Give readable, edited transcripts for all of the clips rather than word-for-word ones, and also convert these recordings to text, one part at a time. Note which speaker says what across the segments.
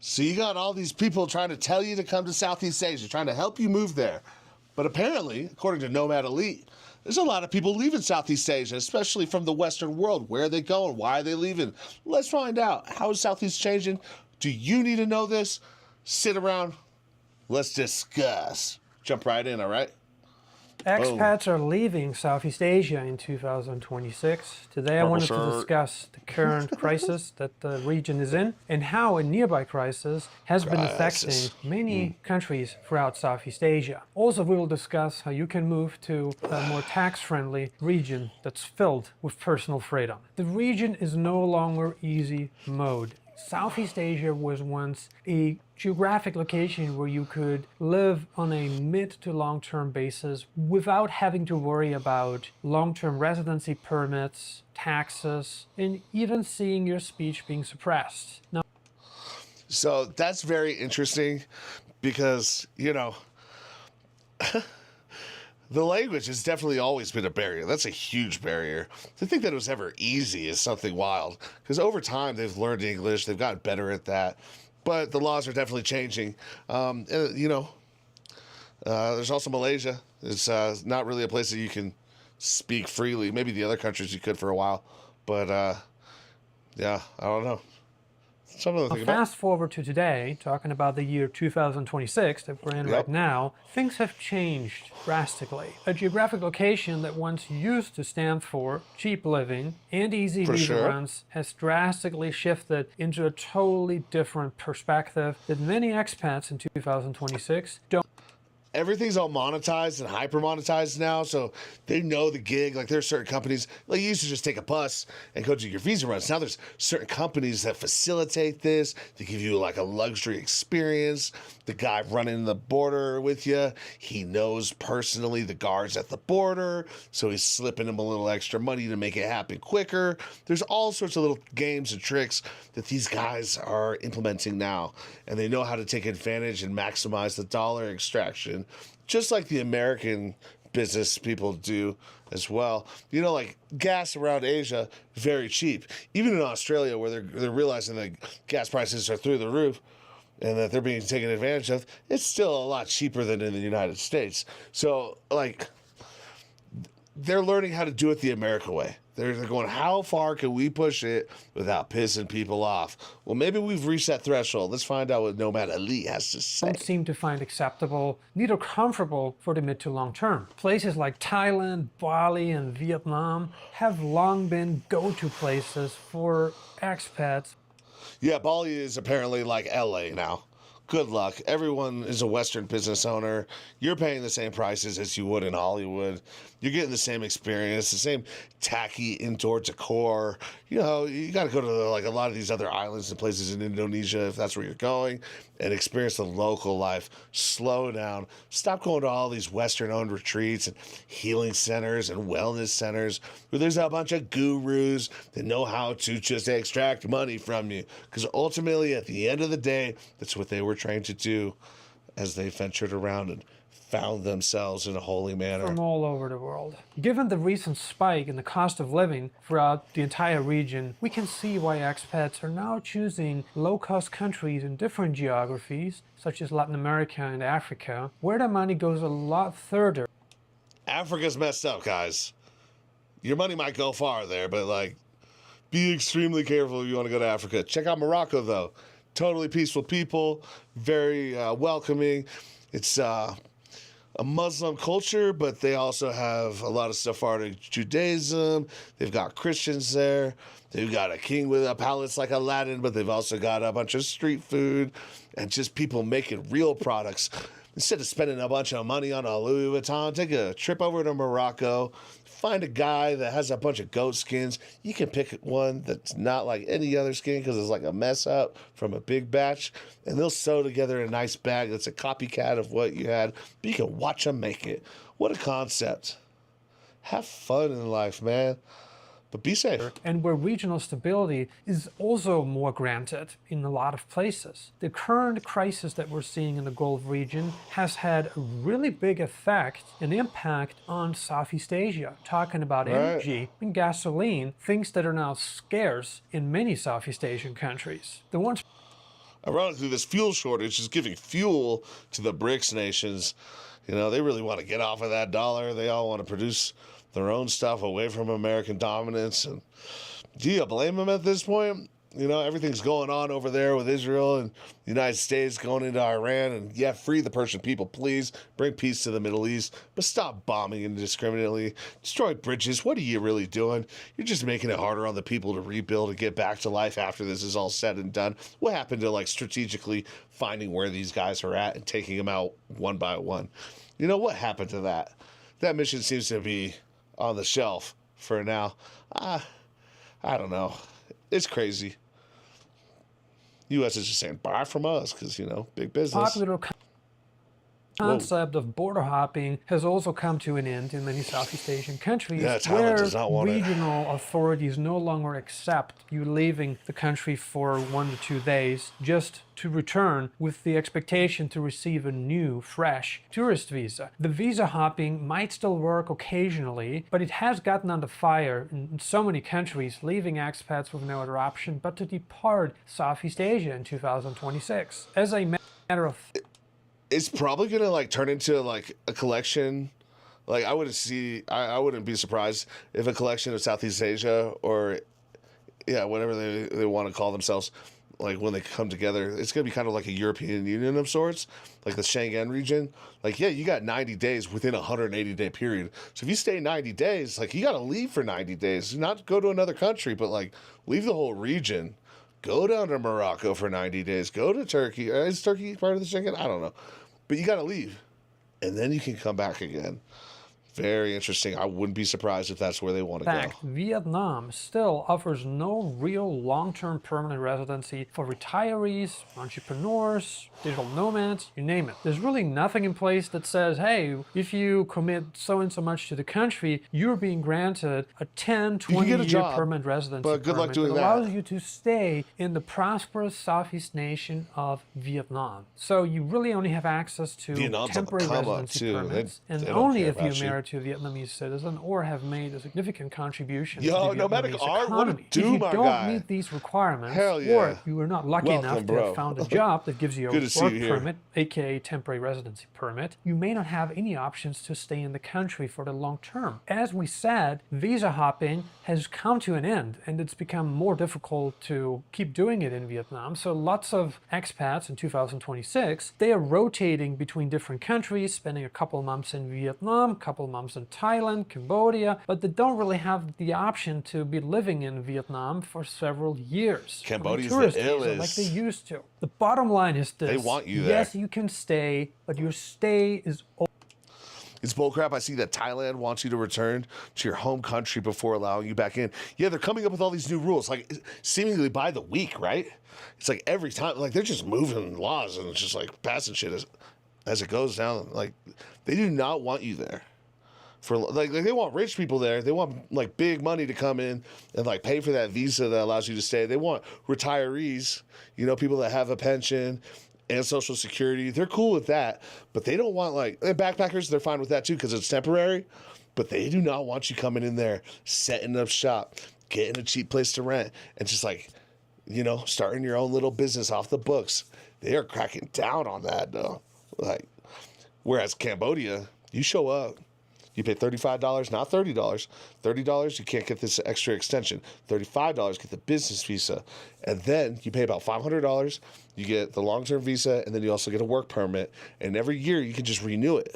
Speaker 1: So you got all these people trying to tell you to come to Southeast Asia, trying to help you move there. But apparently, according to Nomad Elite, there's a lot of people leaving Southeast Asia, especially from the Western world. Where are they going? Why are they leaving? Let's find out. How is Southeast changing? Do you need to know this? Sit around. Let's discuss. Jump right in, all right?
Speaker 2: Expats are leaving Southeast Asia in 2026. Today I wanted to discuss the current crisis that the region is in and how a nearby crisis has been affecting many countries throughout Southeast Asia. Also, we will discuss how you can move to a more tax-friendly region that's filled with personal freedom. The region is no longer easy mode. Southeast Asia was once a geographic location where you could live on a mid to long-term basis without having to worry about long-term residency permits, taxes, and even seeing your speech being suppressed. Now,
Speaker 1: so that's very interesting because, you know, the language has definitely always been a barrier. That's a huge barrier. To think that it was ever easy is something wild. Because over time, they've learned English. They've gotten better at that. But the laws are definitely changing. There's also Malaysia. It's not really a place that you can speak freely. Maybe the other countries you could for a while. But, yeah, I don't know. Something to think about.
Speaker 2: Fast forward to today, talking about the year 2026 that we're in right now, things have changed drastically. A geographic location that once used to stand for cheap living and easy visa runs has drastically shifted into a totally different perspective that many expats in 2026 don't.
Speaker 1: Everything's all monetized and hyper monetized now, so they know the gig. Like there's certain companies, like you used to just take a bus and go do your visa runs. Now there's certain companies that facilitate this. They give you like a luxury experience. The guy running the border with you, he knows personally the guards at the border, so he's slipping them a little extra money to make it happen quicker. There's all sorts of little games and tricks that these guys are implementing now, and they know how to take advantage and maximize the dollar extraction. Just like the American business people do as well. You know, like gas around Asia, very cheap. Even in Australia, where they're realizing that gas prices are through the roof and that they're being taken advantage of, it's still a lot cheaper than in the United States. So, like, they're learning how to do it the American way. They're going, how far can we push it without pissing people off? Well, maybe we've reached that threshold. Let's find out what Nomad Elite has to say.
Speaker 2: Don't seem to find acceptable, neither comfortable for the mid to long term. Places like Thailand, Bali, and Vietnam have long been go-to places for expats.
Speaker 1: Yeah, Bali is apparently like LA now. Good luck. Everyone is a Western business owner. You're paying the same prices as you would in Hollywood. You're getting the same experience, the same tacky indoor decor. You know, you got to go to like a lot of these other islands and places in Indonesia if that's where you're going and experience the local life. Slow down. Stop going to all these Western-owned retreats and healing centers and wellness centers where there's a bunch of gurus that know how to just extract money from you. Because ultimately, at the end of the day, that's what they were trained to do as they ventured around and found themselves in a holy manner.
Speaker 2: From all over the world. Given the recent spike in the cost of living throughout the entire region, we can see why expats are now choosing low-cost countries in different geographies, such as Latin America and Africa, where the money goes a lot further.
Speaker 1: Africa's messed up, guys. Your money might go far there, but like, be extremely careful if you want to go to Africa. Check out Morocco, though. Totally peaceful people, very welcoming. It's a Muslim culture, but they also have a lot of Sephardic Judaism. They've got Christians there. They've got a king with a palace like Aladdin, but they've also got a bunch of street food and just people making real products. Instead of spending a bunch of money on a Louis Vuitton, take a trip over to Morocco. Find a guy that has a bunch of goat skins. You can pick one that's not like any other skin because it's like a mess up from a big batch. And they'll sew together a nice bag that's a copycat of what you had. But you can watch them make it. What a concept. Have fun in life, man. But be safe.
Speaker 2: And where regional stability is also more granted in a lot of places. The current crisis that we're seeing in the Gulf region has had a really big effect and impact on Southeast Asia. Talking about energy and gasoline, things that are now scarce in many Southeast Asian countries. The ones
Speaker 1: Ironically, this fuel shortage is giving fuel to the BRICS nations. They really want to get off of that dollar. They all want to produce their own stuff away from American dominance. And do you blame them at this point? Everything's going on over there with Israel and the United States going into Iran. And free the Persian people, please. Bring peace to the Middle East. But stop bombing indiscriminately. Destroy bridges. What are you really doing? You're just making it harder on the people to rebuild and get back to life after this is all said and done. What happened to, strategically finding where these guys are at and taking them out one by one? What happened to that? That mission seems to be on the shelf for now. I don't know. It's crazy. U.S. is just saying, buy from us because, big business.
Speaker 2: Popular concept of border hopping has also come to an end in many Southeast Asian countries where regional authorities no longer accept you leaving the country for 1 to 2 days just to return with the expectation to receive a new, fresh tourist visa. The visa hopping might still work occasionally, but it has gotten under fire in so many countries, leaving expats with no other option but to depart Southeast Asia in 2026. As a matter of
Speaker 1: it's probably gonna turn into a collection. I wouldn't be surprised if a collection of Southeast Asia or whatever they want to call themselves, when they come together, it's gonna be kind of like a European Union of sorts, like the Schengen region. You got 90 days within a 180-day period. So if you stay 90 days, you gotta leave for 90 days, not go to another country, but leave the whole region. Go down to Morocco for 90 days. Go to Turkey. Is Turkey part of the Schengen? I don't know. But you got to leave. And then you can come back again. Very interesting. I wouldn't be surprised if that's where they want to go.
Speaker 2: Vietnam still offers no real long-term permanent residency for retirees, entrepreneurs, digital nomads, you name it. There's really nothing in place that says, hey, if you commit so and so much to the country, you're being granted a 10, 20-year permanent residency
Speaker 1: but good luck doing
Speaker 2: that allows you to stay in the prosperous Southeast nation of Vietnam. So you really only have access to temporary residency permits, and only if you're married to a Vietnamese citizen or have made a significant contribution to the Vietnamese economy. If you don't meet these requirements, or you are not lucky enough to have found a job that gives you a work permit, aka temporary residency permit, you may not have any options to stay in the country for the long term. As we said, visa hopping has come to an end, and it's become more difficult to keep doing it in Vietnam. So lots of expats in 2026, they are rotating between different countries, spending a couple months in Vietnam, a couple months in Thailand, Cambodia, but they don't really have the option to be living in Vietnam for several years.
Speaker 1: Cambodia's the illest.
Speaker 2: Like they used to. The bottom line is this.
Speaker 1: They want you there.
Speaker 2: Yes, you can stay, but your stay is over.
Speaker 1: It's bullcrap. I see that Thailand wants you to return to your home country before allowing you back in. Yeah, they're coming up with all these new rules, seemingly by the week, right? It's every time, they're just moving laws and it's just passing shit as it goes down. They do not want you there. They want rich people there. They want big money to come in and pay for that visa that allows you to stay. They want retirees, people that have a pension and Social Security. They're cool with that, but they don't want backpackers. They're fine with that too because it's temporary. But they do not want you coming in there, setting up shop, getting a cheap place to rent, and just starting your own little business off the books. They are cracking down on that though. Whereas Cambodia, you show up. You pay $35, not $30. $30, you can't get this extra extension. $35, get the business visa. And then you pay about $500. You get the long-term visa, and then you also get a work permit. And every year you can just renew it,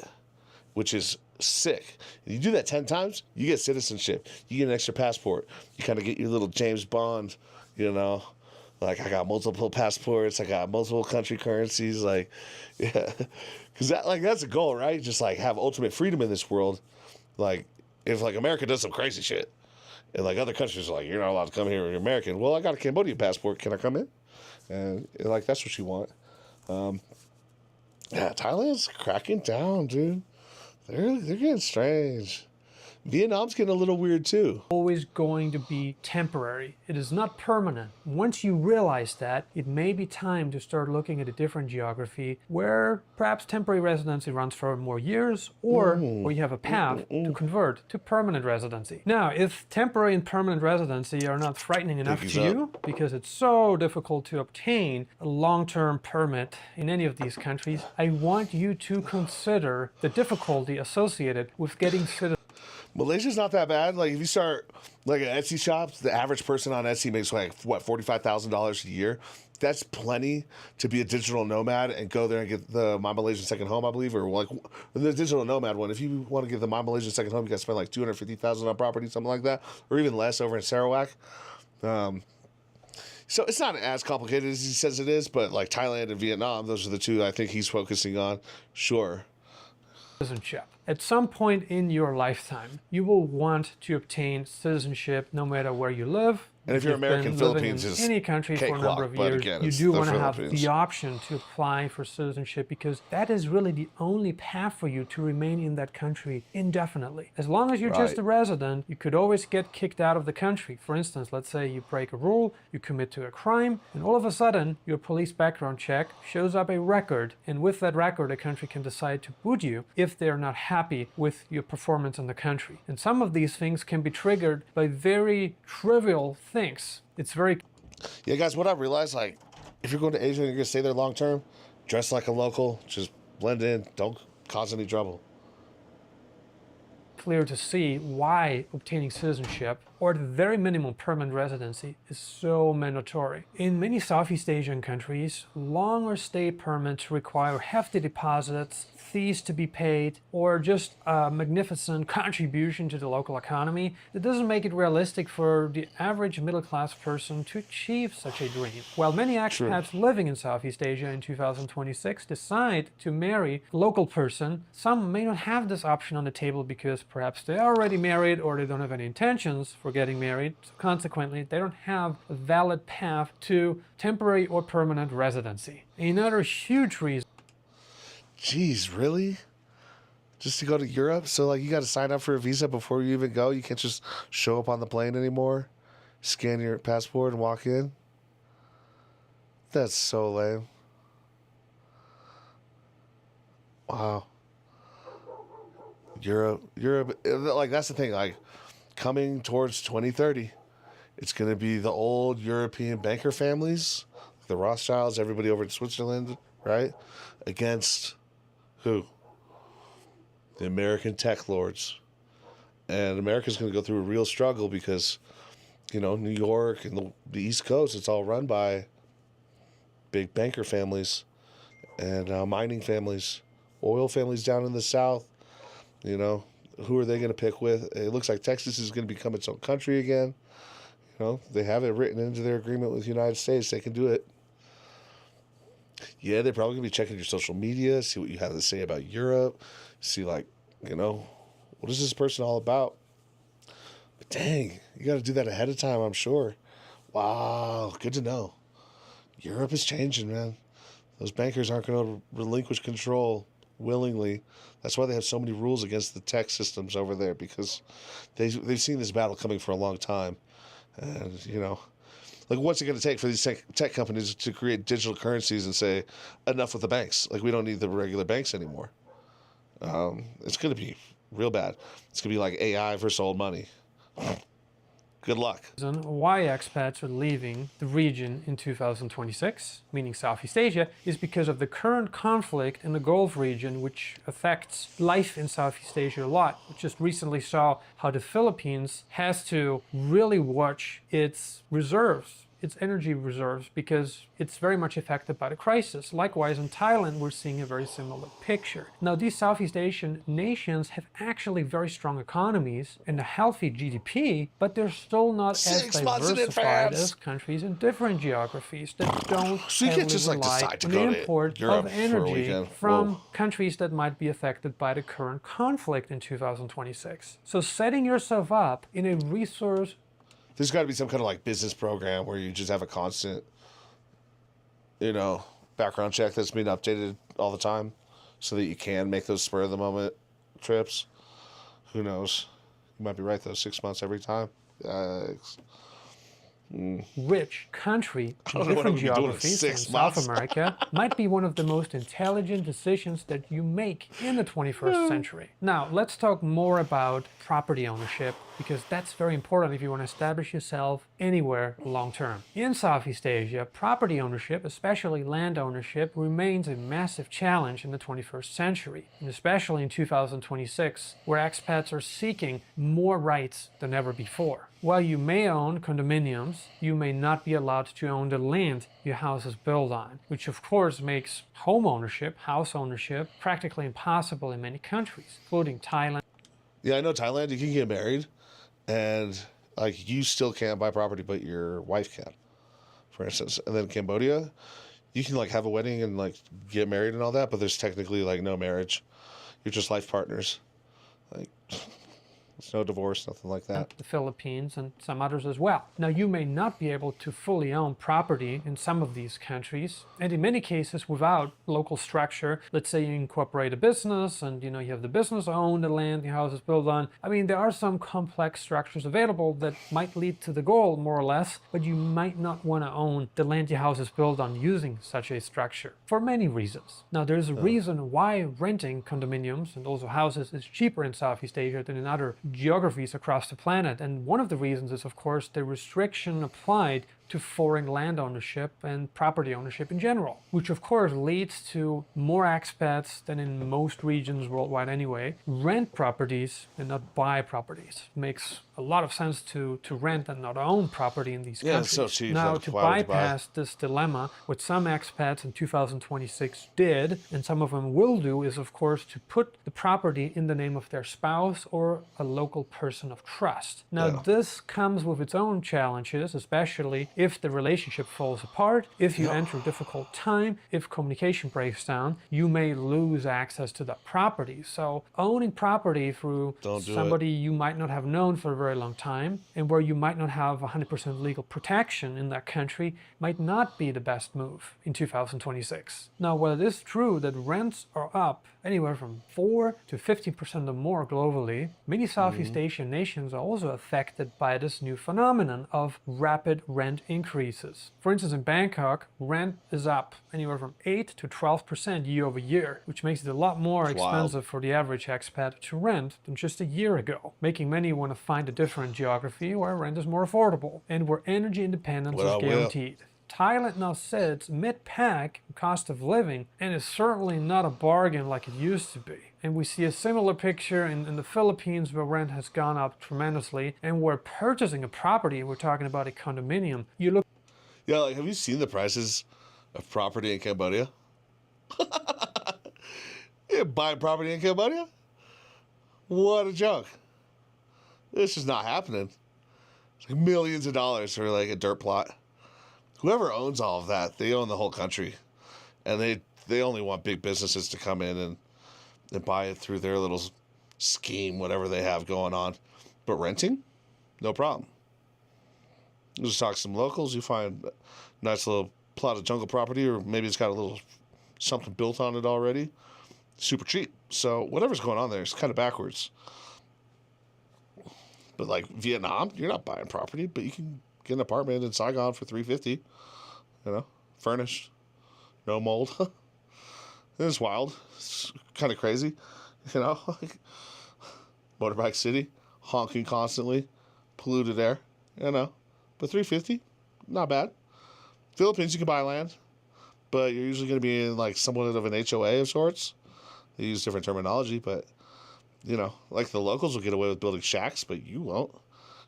Speaker 1: which is sick. If you do that 10 times, you get citizenship. You get an extra passport. You kind of get your little James Bond, I got multiple passports. I got multiple country currencies. Yeah. Because that's a goal, right? Just have ultimate freedom in this world. If America does some crazy shit, and other countries are you're not allowed to come here. You're American. Well, I got a Cambodian passport. Can I come in? And that's what you want. Thailand's cracking down, dude. They're getting strange. Vietnam's getting a little weird too.
Speaker 2: Always going to be temporary. It is not permanent. Once you realize that, it may be time to start looking at a different geography where perhaps temporary residency runs for more years, or where you have a path to convert to permanent residency. Now, if temporary and permanent residency are not frightening enough to you, because it's so difficult to obtain a long-term permit in any of these countries, I want you to consider the difficulty associated with getting citizenship.
Speaker 1: Malaysia's not that bad. Like if you start like an Etsy shop, the average person on Etsy makes like what, $45,000 a year. That's plenty to be a digital nomad and go there and get the My Malaysian Second Home, I believe, or like the digital nomad one. If you want to get the My Malaysian Second Home, you got to spend like $250,000 on property, something like that, or even less over in Sarawak. So it's not as complicated as he says it is, but like Thailand and Vietnam, those are the two I think he's focusing on. Sure.
Speaker 2: Citizenship. At some point in your lifetime, you will want to obtain citizenship no matter where you live.
Speaker 1: And if you're American, Philippines is
Speaker 2: any country for a number of years,
Speaker 1: again,
Speaker 2: you do want to have the option to apply for citizenship, because that is really the only path for you to remain in that country indefinitely. As long as you're just a resident, you could always get kicked out of the country. For instance, let's say you break a rule, you commit to a crime, and all of a sudden your police background check shows up a record, and with that record a country can decide to boot you if they're not happy with your performance in the country. And some of these things can be triggered by very trivial things. It's very...
Speaker 1: Yeah, guys, what I realized, like, if you're going to Asia and you're going to stay there long term, dress like a local, just blend in, don't cause any trouble.
Speaker 2: Clear to see why obtaining citizenship, or at the very minimum permanent residency, is so mandatory. In many Southeast Asian countries, longer stay permits require hefty deposits, fees to be paid, or just a magnificent contribution to the local economy that doesn't make it realistic for the average middle-class person to achieve such a dream. While many expats living in Southeast Asia in 2026 decide to marry a local person, some may not have this option on the table because perhaps they are already married or they don't have any intentions for getting married. So consequently, they don't have a valid path to temporary or permanent residency. Another huge reason.
Speaker 1: Jeez, really? Just to go to Europe? So, like, you got to sign up for a visa before you even go? You can't just show up on the plane anymore? Scan your passport and walk in? That's so lame. Wow. Europe, like, that's the thing, like, coming towards 2030, it's going to be the old European banker families, the Rothschilds, everybody over in Switzerland, right? Against who? The American tech lords. And America's going to go through a real struggle because, you know, New York and the East Coast, it's all run by big banker families and mining families, oil families down in the South. You know, who are they going to pick with? It looks like Texas is going to become its own country again. You know, they have it written into their agreement with the United States. They can do it. Yeah, they're probably going to be checking your social media, see what you have to say about Europe, see, like, you know, what is this person all about? But dang, you got to do that ahead of time, I'm sure. Wow, good to know. Europe is changing, man. Those bankers aren't going to relinquish control willingly. That's why they have so many rules against the tech systems over there, because they've seen this battle coming for a long time. And, you know, like, what's it going to take for these tech companies to create digital currencies and say, enough with the banks? Like, we don't need the regular banks anymore. It's going to be real bad. It's going to be like AI versus old money. Good luck.
Speaker 2: Why expats are leaving the region in 2026, meaning Southeast Asia, is because of the current conflict in the Gulf region, which affects life in Southeast Asia a lot. We just recently saw how the Philippines has to really watch its reserves, its energy reserves, because it's very much affected by the crisis. Likewise, in Thailand, we're seeing a very similar picture. Now, these Southeast Asian nations have actually very strong economies and a healthy GDP, but they're still not as diversified as countries in different geographies that don't heavily rely on the import of energy from countries that might be affected by the current conflict in 2026. So setting yourself up in a resource...
Speaker 1: There's got to be some kind of like business program where you just have a constant, you know, background check that's being updated all the time so that you can make those spur of the moment trips. Who knows? You might be right, though. 6 months every time. Yikes.
Speaker 2: Which country in
Speaker 1: don't know what
Speaker 2: different
Speaker 1: I'm gonna be doing in
Speaker 2: geographies in
Speaker 1: 6
Speaker 2: South
Speaker 1: months.
Speaker 2: America might be one of the most intelligent decisions that you make in the 21st century. Now, let's talk more about property ownership, because that's very important if you want to establish yourself anywhere long term. In Southeast Asia, property ownership, especially land ownership, remains a massive challenge in the 21st century, and especially in 2026, where expats are seeking more rights than ever before. While you may own condominiums, you may not be allowed to own the land your house is built on, which of course makes home ownership, house ownership, practically impossible in many countries, including Thailand.
Speaker 1: Yeah, I know Thailand, you can get married, and like you still can't buy property, but your wife can, for instance. And then Cambodia, you can like have a wedding and like get married and all that, but there's technically like no marriage. You're just life partners. Like there's no divorce, nothing like that.
Speaker 2: The Philippines and some others as well. Now, you may not be able to fully own property in some of these countries, and in many cases without local structure. Let's say you incorporate a business and you have the business own the land your house is built on. I mean, there are some complex structures available that might lead to the goal more or less, but you might not want to own the land your house is built on using such a structure for many reasons. Now, there's a reason why renting condominiums and also houses is cheaper in Southeast Asia than in other geographies across the planet, and one of the reasons is of course the restriction applied to foreign land ownership and property ownership in general, which of course leads to more expats than in most regions worldwide anyway rent properties and not buy properties. It makes a lot of sense to rent and not own property in these countries.
Speaker 1: It's so cheap.
Speaker 2: Now,
Speaker 1: Like,
Speaker 2: to
Speaker 1: why would you buy?
Speaker 2: bypass this dilemma, what some expats in 2026 did, and some of them will do, is of course to put the property in the name of their spouse or a local person of trust. Now, this comes with its own challenges, especially if the relationship falls apart, if you enter a difficult time, if communication breaks down, you may lose access to that property. So owning property through somebody you might not have known for a very long time, and where you might not have 100% legal protection in that country, might not be the best move in 2026. Now, while it is true that rents are up anywhere from 4 to 15% or more globally, many Southeast Asian nations are also affected by this new phenomenon of rapid rent increases. For instance, in Bangkok, rent is up anywhere from 8 to 12% year over year, which makes it a lot more expensive for the average expat to rent than just a year ago, making many want to find a different geography where rent is more affordable and where energy independence is guaranteed. Thailand now sits mid-pack in cost of living and is certainly not a bargain like it used to be. And we see a similar picture in the Philippines, where rent has gone up tremendously, and where purchasing a property, we're talking about a condominium, you look...
Speaker 1: Yeah, like, have you seen the prices of property in Cambodia? Yeah, buying property in Cambodia? What a joke. This is not happening. It's like millions of dollars for like a dirt plot. Whoever owns all of that, they own the whole country. And they only want big businesses to come in and buy it through their little scheme, whatever they have going on. But renting? No problem. You just talk to some locals, you find a nice little plot of jungle property, or maybe it's got a little something built on it already. Super cheap. So whatever's going on there is kind of backwards. But like Vietnam, you're not buying property, but you can get an apartment in Saigon for $350, furnished, no mold. It's wild. It's kind of crazy, like Motorbike City, honking constantly, polluted air, But $350, not bad. Philippines, you can buy land, but you're usually going to be in like somewhat of an HOA of sorts. They use different terminology, but like the locals will get away with building shacks, but you won't.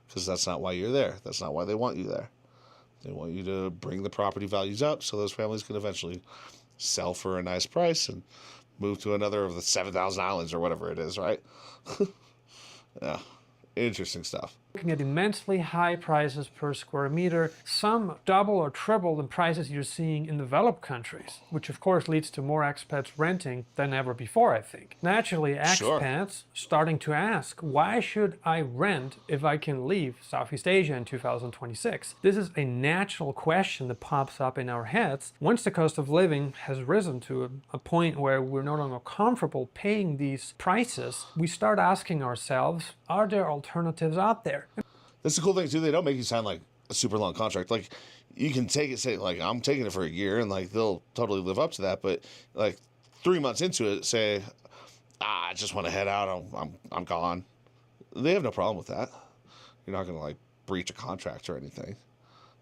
Speaker 1: Because that's not why you're there. That's not why they want you there. They want you to bring the property values up so those families can eventually sell for a nice price and move to another of the 7,000 islands or whatever it is, right? Yeah, interesting stuff.
Speaker 2: Looking at immensely high prices per square meter, some double or triple the prices you're seeing in developed countries, which of course leads to more expats renting than ever before, I think. Naturally, expats starting to ask, why should I rent if I can leave Southeast Asia in 2026? This is a natural question that pops up in our heads once the cost of living has risen to a point where we're no longer comfortable paying these prices. We start asking ourselves, are there alternatives out there?
Speaker 1: That's the cool thing too. They don't make you sign like a super long contract. Like you can take it, say like I'm taking it for a year, and like they'll totally live up to that. But like 3 months into it, say, I just want to head out. I'm gone. They have no problem with that. You're not gonna like breach a contract or anything.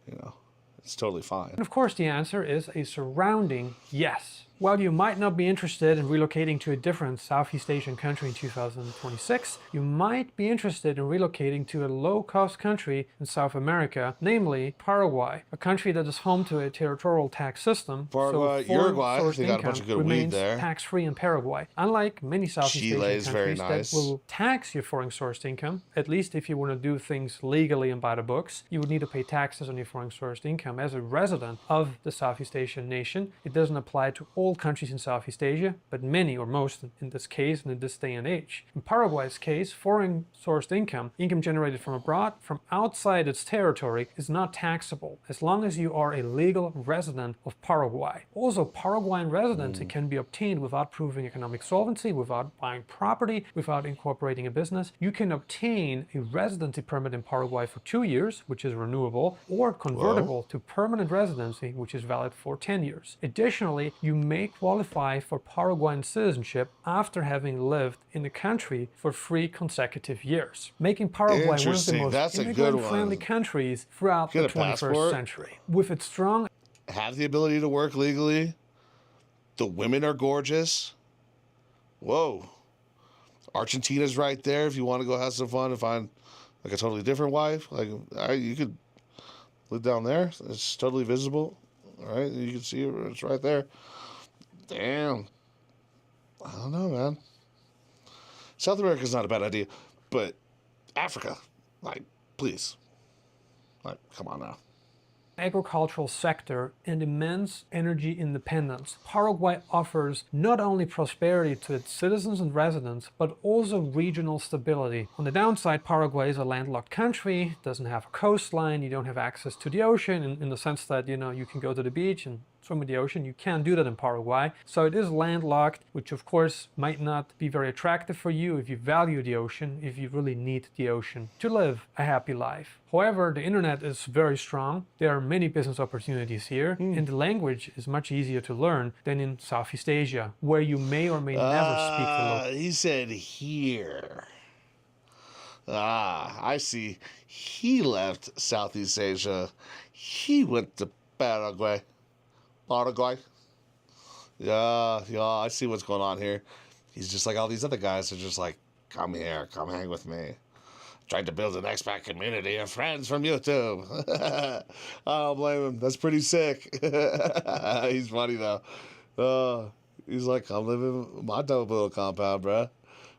Speaker 1: You know, it's totally fine.
Speaker 2: And of course, the answer is a surrounding yes. While you might not be interested in relocating to a different Southeast Asian country in 2026, you might be interested in relocating to a low-cost country in South America, namely Paraguay, a country that is home to a territorial tax system.
Speaker 1: Paraguay,
Speaker 2: so
Speaker 1: Uruguay, they got a bunch of good weed there.
Speaker 2: Tax-free in Paraguay. Unlike many Southeast
Speaker 1: Chile
Speaker 2: Asian
Speaker 1: is very
Speaker 2: countries
Speaker 1: nice.
Speaker 2: that will tax your foreign-sourced income, at least if you want to do things legally and by the books, you would need to pay taxes on your foreign-sourced income. As a resident of the Southeast Asian nation, it doesn't apply to all countries in Southeast Asia, but many or most in this case and in this day and age. In Paraguay's case, foreign sourced income generated from abroad, from outside its territory, is not taxable as long as you are a legal resident of Paraguay. Also, Paraguayan residency can be obtained without proving economic solvency, without buying property, without incorporating a business. You can obtain a residency permit in Paraguay for 2 years, which is renewable, or convertible to permanent residency, which is valid for 10 years. Additionally, you may qualify for Paraguayan citizenship after having lived in the country for 3 consecutive years, making Paraguay one of the most immigrant-friendly countries throughout the 21st century. With its strong...
Speaker 1: Have the ability to work legally. The women are gorgeous. Whoa. Argentina's right there if you want to go have some fun and find like a totally different wife. Like you could live down there. It's totally visible. All right, you can see it. It's right there. Damn. I don't know, man. South America's not a bad idea, but Africa, like, please. Like, come on now.
Speaker 2: Agricultural sector and immense energy independence. Paraguay offers not only prosperity to its citizens and residents, but also regional stability. On the downside, Paraguay is a landlocked country, doesn't have a coastline, you don't have access to the ocean in the sense that, you know, you can go to the beach and swim in the ocean. You can't do that in Paraguay. So it is landlocked, which of course might not be very attractive for you if you value the ocean, if you really need the ocean to live a happy life. However, the internet is very strong. There are many business opportunities here, and the language is much easier to learn than in Southeast Asia, where you may or may never speak the local.
Speaker 1: He said here. I see. He left Southeast Asia. He went to Paraguay. Yeah, I see what's going on here. He's just like all these other guys are just like, come here, come hang with me. Tried to build an expat community of friends from YouTube. I don't blame him. That's pretty sick. He's funny though. He's like, I'm living in my dope little compound, bruh.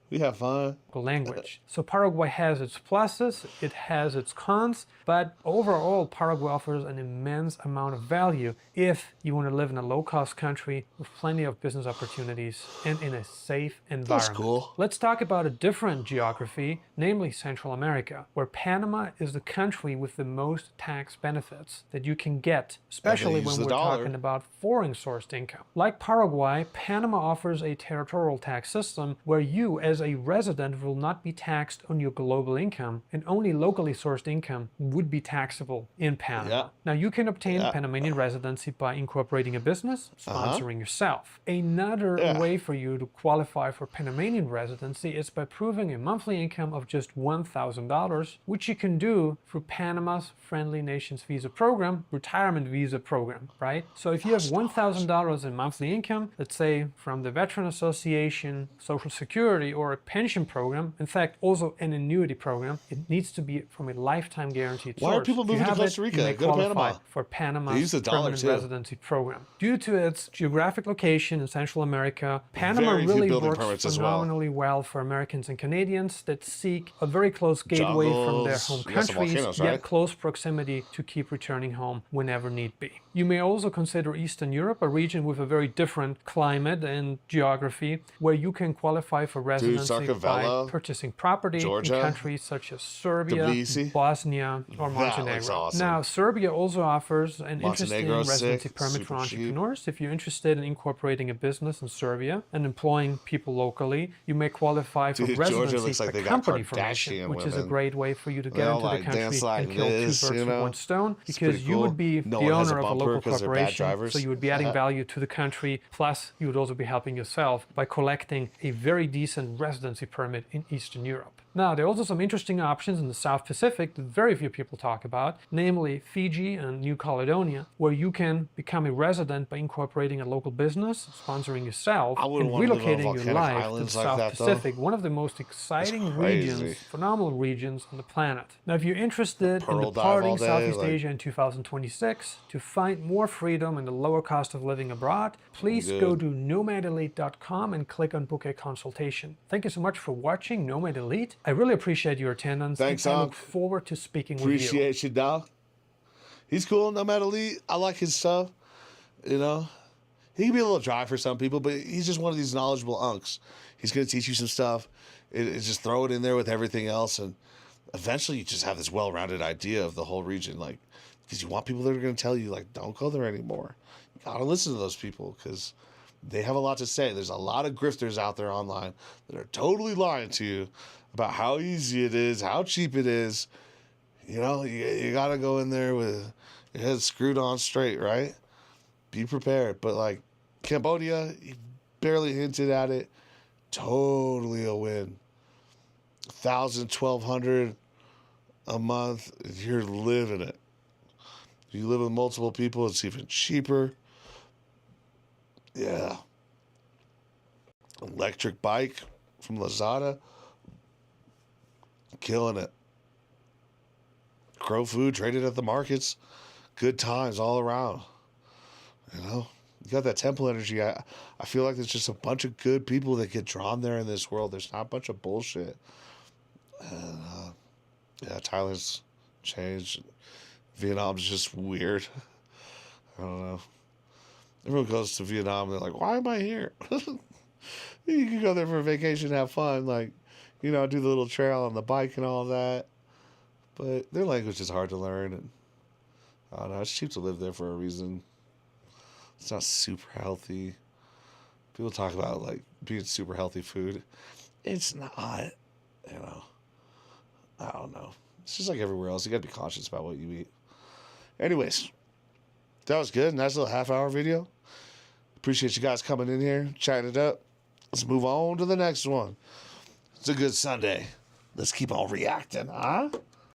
Speaker 1: We have fun.
Speaker 2: Language. So Paraguay has its pluses, it has its cons, but overall Paraguay offers an immense amount of value if you want to live in a low-cost country with plenty of business opportunities and in a safe environment.
Speaker 1: That's cool.
Speaker 2: Let's talk about a different geography, namely Central America, where Panama is the country with the most tax benefits that you can get, especially when we're talking about foreign-sourced income. Like Paraguay, Panama offers a territorial tax system where you, as a resident, will not be taxed on your global income, and only locally sourced income would be taxable in Panama.
Speaker 1: Yeah.
Speaker 2: Now, you can obtain Panamanian residency by incorporating a business, sponsoring yourself. Another way for you to qualify for Panamanian residency is by proving a monthly income of just $1,000, which you can do through Panama's Friendly Nations Visa Program, retirement visa program, right? So if you have $1,000 in monthly income, let's say from the Veteran Association, Social Security, or or a pension program, in fact, also an annuity program, it needs to be from a lifetime guaranteed source.
Speaker 1: Why are people moving to Costa Rica?
Speaker 2: You may
Speaker 1: Go to
Speaker 2: qualify
Speaker 1: Panama.
Speaker 2: for
Speaker 1: They use
Speaker 2: Panama's
Speaker 1: the dollar,
Speaker 2: permanent
Speaker 1: too.
Speaker 2: residency program. Due to its geographic location in Central America, Panama
Speaker 1: Very few
Speaker 2: really
Speaker 1: building
Speaker 2: works
Speaker 1: permits as well.
Speaker 2: phenomenally well for Americans and Canadians that seek a very close gateway from their
Speaker 1: Jungles,
Speaker 2: home
Speaker 1: you got some
Speaker 2: countries,
Speaker 1: volcanoes,
Speaker 2: yet
Speaker 1: right?
Speaker 2: close proximity to keep returning home whenever need be. You may also consider Eastern Europe, a region with a very different climate and geography, where you can qualify for residency by
Speaker 1: Sarcavella,
Speaker 2: purchasing property
Speaker 1: Georgia,
Speaker 2: in countries such as Serbia,
Speaker 1: Tbilisi.
Speaker 2: Bosnia, or
Speaker 1: That
Speaker 2: Montenegro.
Speaker 1: looks awesome.
Speaker 2: Now, Serbia also offers an interesting
Speaker 1: Montenegro's
Speaker 2: residency
Speaker 1: sick,
Speaker 2: permit for
Speaker 1: super cheap.
Speaker 2: entrepreneurs. If you're interested in incorporating a business in Serbia and employing people locally, you may qualify for
Speaker 1: Dude, Georgia
Speaker 2: residency
Speaker 1: looks like
Speaker 2: by
Speaker 1: they got
Speaker 2: company
Speaker 1: Kardashian
Speaker 2: formation, which is a
Speaker 1: women.
Speaker 2: great way for you to
Speaker 1: They
Speaker 2: get
Speaker 1: all,
Speaker 2: into the
Speaker 1: like,
Speaker 2: country
Speaker 1: dance like
Speaker 2: and kill
Speaker 1: this,
Speaker 2: two birds
Speaker 1: you
Speaker 2: with
Speaker 1: know?
Speaker 2: one stone,
Speaker 1: It's
Speaker 2: because
Speaker 1: pretty
Speaker 2: you
Speaker 1: cool.
Speaker 2: would be
Speaker 1: No
Speaker 2: the
Speaker 1: one has
Speaker 2: owner
Speaker 1: a
Speaker 2: of a
Speaker 1: bumper
Speaker 2: local
Speaker 1: 'cause they're bad
Speaker 2: corporation,
Speaker 1: drivers.
Speaker 2: so you would be adding value to the country, plus you would also be helping yourself by collecting a very decent residency permit in Eastern Europe. Now, there are also some interesting options in the South Pacific that very few people talk about, namely Fiji and New Caledonia, where you can become a resident by incorporating a local business, sponsoring yourself,
Speaker 1: I
Speaker 2: and
Speaker 1: wouldn't want to live on
Speaker 2: relocating your
Speaker 1: volcanic
Speaker 2: life to the
Speaker 1: islands like
Speaker 2: South
Speaker 1: that, though.
Speaker 2: Pacific, one of the most exciting
Speaker 1: crazy.
Speaker 2: regions, phenomenal regions on the planet. Now, if you're interested in
Speaker 1: Pearl dive
Speaker 2: departing
Speaker 1: all day,
Speaker 2: Southeast
Speaker 1: like-
Speaker 2: Asia in 2026 to find more freedom and the lower cost of living abroad, please
Speaker 1: Good.
Speaker 2: go to nomadelite.com and click on book a consultation. Thank you so much for watching Nomad Elite. I really appreciate your attendance.
Speaker 1: Thanks,
Speaker 2: and I look
Speaker 1: Unc.
Speaker 2: forward to speaking with you.
Speaker 1: Appreciate you, dog. He's cool, Nomad Elite. I like his stuff. You know, he can be a little dry for some people, but he's just one of these knowledgeable unks. He's going to teach you some stuff. It's just throw it in there with everything else, and eventually you just have this well-rounded idea of the whole region. Like, because you want people that are going to tell you, like, don't go there anymore. You got to listen to those people because they have a lot to say. There's a lot of grifters out there online that are totally lying to you about how easy it is, how cheap it is. You know, you got to go in there with your head screwed on straight, right? Be prepared. But, like, Cambodia, you barely hinted at it. Totally a win. 1,000, 1,200 a month, you're living it. If you live with multiple people, it's even cheaper. Yeah. Electric bike from Lazada. Killing it. Crow food traded at the markets. Good times all around. You know? You got that temple energy. I feel like there's just a bunch of good people that get drawn there in this world. There's not a bunch of bullshit. And, yeah, Thailand's changed. Vietnam's just weird. I don't know. Everyone goes to Vietnam and they're like, why am I here? You can go there for a vacation and have fun. Like, you know, do the little trail on the bike and all that. But their language is hard to learn. And I don't know. It's cheap to live there for a reason. It's not super healthy. People talk about, like, being super healthy food. It's not. You know. I don't know. It's just like everywhere else. You got to be conscious about what you eat. Anyways, that was good. Nice little half-hour video. Appreciate you guys coming in here, chatting it up. Let's move on to the next one. It's a good Sunday. Let's keep on reacting, huh?